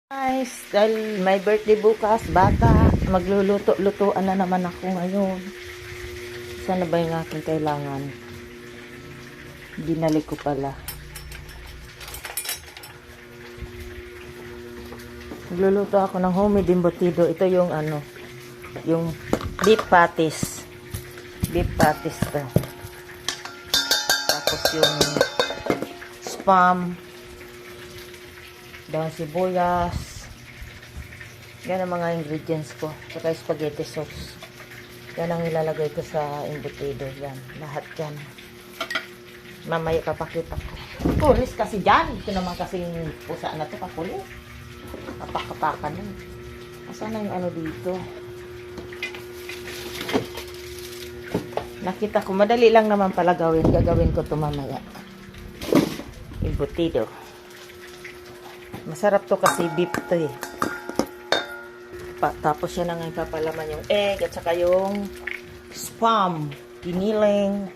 Guys, dahil may birthday bukas, bata, magluluto-lutuan na naman ako ngayon. Saan na ba yung aking kailangan? Binalik ko pala. Magluluto ako ng homemade embutido. Ito yung yung beef patties. Beef patties to. Tapos yung spam. Daon sibuyas. Yan ang mga ingredients ko. Saka spaghetti sauce. Yan ang ilalagay ko sa embutido. Yan. Lahat yan. Mamaya kapakita ko. Pulis kasi dyan. Ito naman kasi yung pusa na ito. Kapulis. Kapak-kapakan na. Asan na yung ano dito? Nakita ko. Madali lang naman pala gawin. Gagawin ko ito mamaya. Embutido. Masarap to kasi beef to eh. Tapos yan ang ipapalaman yung egg at saka yung spam, giniling.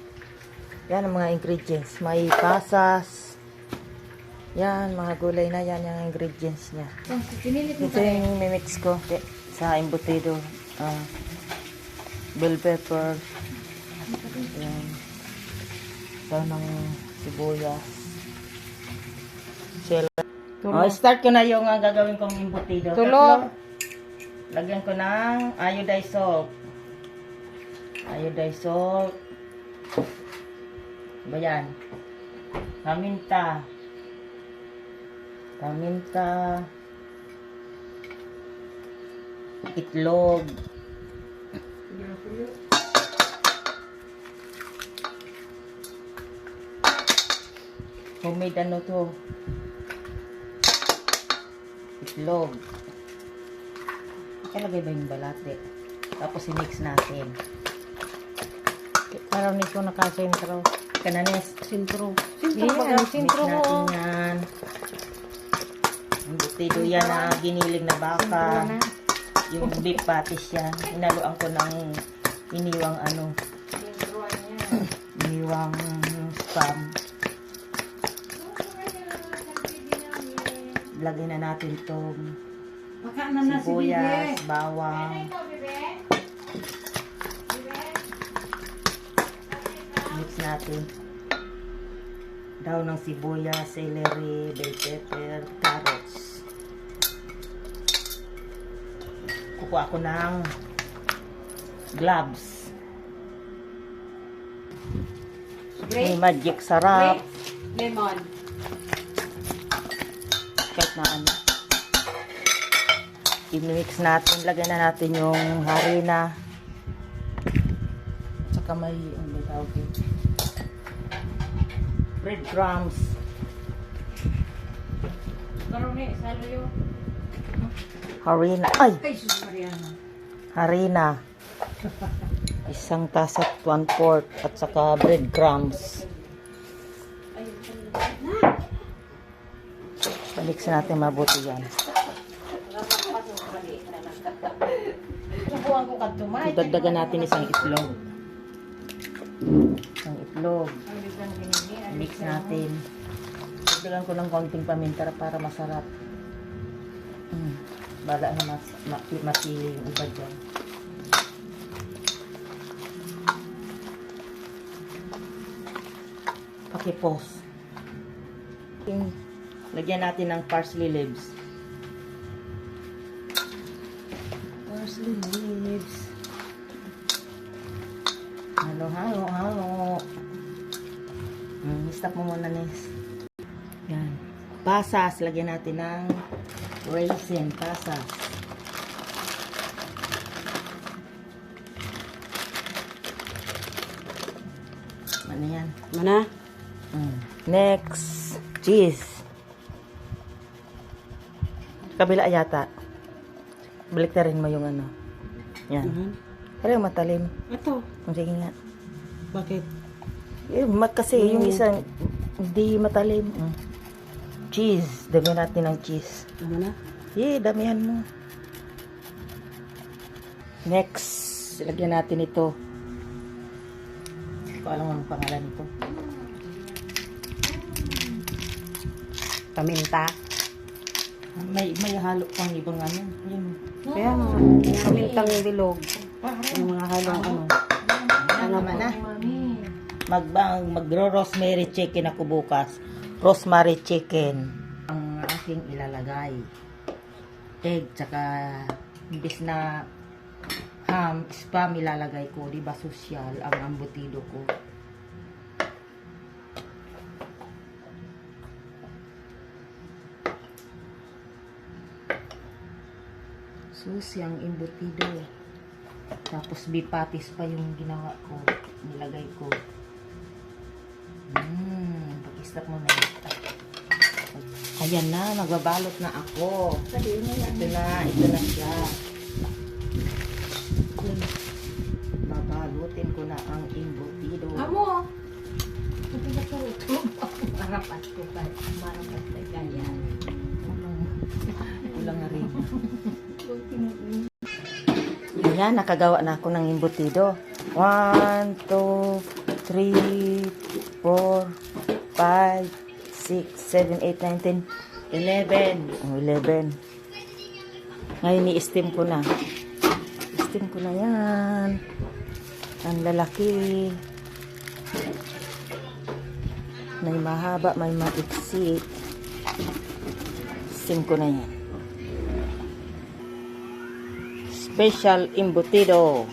Yan ang mga ingredients. May pasas. Yan, mga gulay na yan yung ingredients niya. Ito yung mimix ko sa embutido. Bell pepper. Yan. Daw ng sibuyas. Oh, start ko na yung gagawin kong embutido. Tulo. Lagyan ko ng iodized salt. Iodized salt. Ba yan? Paminta. Paminta. Itlog. Homemade ano to? Itlog. Kalagay ba yung balate? Tapos i-mix natin. Parang nito nakasentro. Kananes. Sentro. Yan, Sentro mix mo. natin yan. Ang butido yan na giniling na baka. Yung beef patties yan. Inaluan ko ng iniwang iniwang spam. Lagyan na natin itong sibuyas, bawang. Mix natin. Daw ng sibuyas, celery, bell pepper, carrots. Kukuha ko ng gloves. May magic sarap. Lemon. Kahit na ano. I-mix natin. Lagyan na natin yung harina. Tsaka may tawag yun? Breadcrumbs. Harina. Ay! Ay, sus Mariana. Harina. Isang tasa at 1/4 at saka breadcrumbs. Mix natin mabuti yan. Dagdagan natin isang itlog. Isang itlog. Mix natin. Dagdagan ko ng konting paminta para masarap. Bala na masiling iba dyan. Pakipos. Lagyan natin ng parsley leaves. Parsley leaves. Halo. Stop mo muna, Nes. Yan. Pasas. Lagyan natin ng raisin. Pasas. Ano yan? Mana? Next. Cheese. Kabila yata. Baliktarin mo yung ano. Yan. Pero matalim. Ito. Sige nga. Bakit? Kasi yung isang hindi matalim. Cheese. Dami natin ng cheese. Mana? Damihan mo. Next. Lagyan natin ito. Hindi ko alam ang pangalan nito. Paminta. May halo pang ibang ano. Yun. Kaya nga, kamintang bilog. Yung mga halong ano. Ano naman na? Magro-rosemary chicken ako bukas. Rosemary chicken. Ang aking ilalagay. Egg, tsaka imbis na ham, spam ilalagay ko. Diba sosyal ang ambutido ko. Susi ang embutido. Tapos bipatis pa yung ginawa ko. Nilagay ko. Pag-stop mo na. Ayan na, magbabalot na ako. Ito na siya. Babalutin ko na ang embutido. Amo! Marapat ko ba? Marapat na ganyan. Kulang nga rin. Ayan, nakagawa na ako ng embutido. 1, 2, 3, 4, 5, 6, 7, 8, 9, 10, 11. Ngayon, i-steam ko na. I-steam ko na yan. Ang lalaki. May mahaba, may maiksi. Steam ko na yan. Special embutido.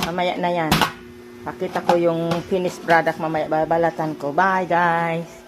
Mamaya na yan. Pakita ko yung finished product mamaya. Babalatan ko. Bye guys.